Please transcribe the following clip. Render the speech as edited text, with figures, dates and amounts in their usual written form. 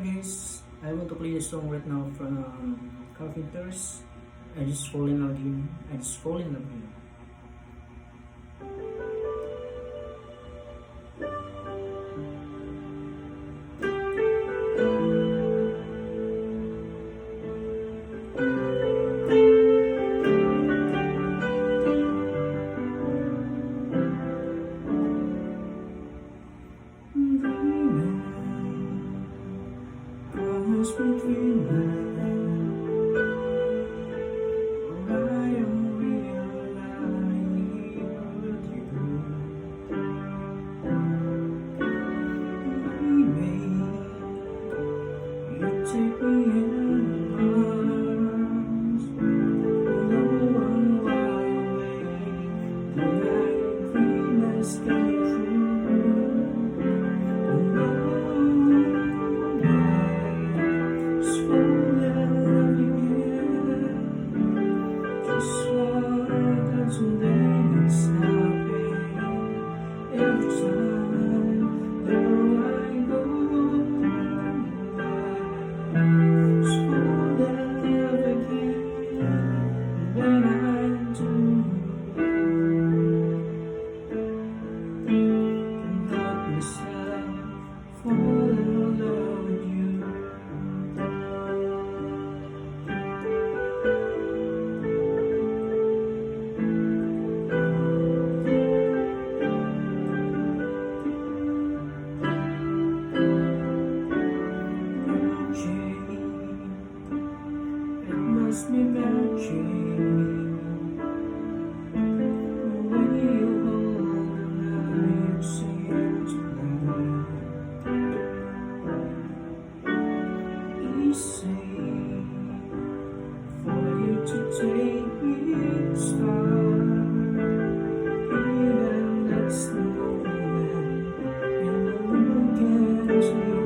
guys, I want to play this song right now from Carpenters. I just fall in love with you. I just fall in love with you. Promise me dreaming. Take me in arms, although I'm wide awake, the night dream has come true. And I just fall in love again, just like that someday it's happening every time there I go. When I do, can let myself fall in love with you. It must be magic. For you to take me far, and that's the moment, and the world gets me.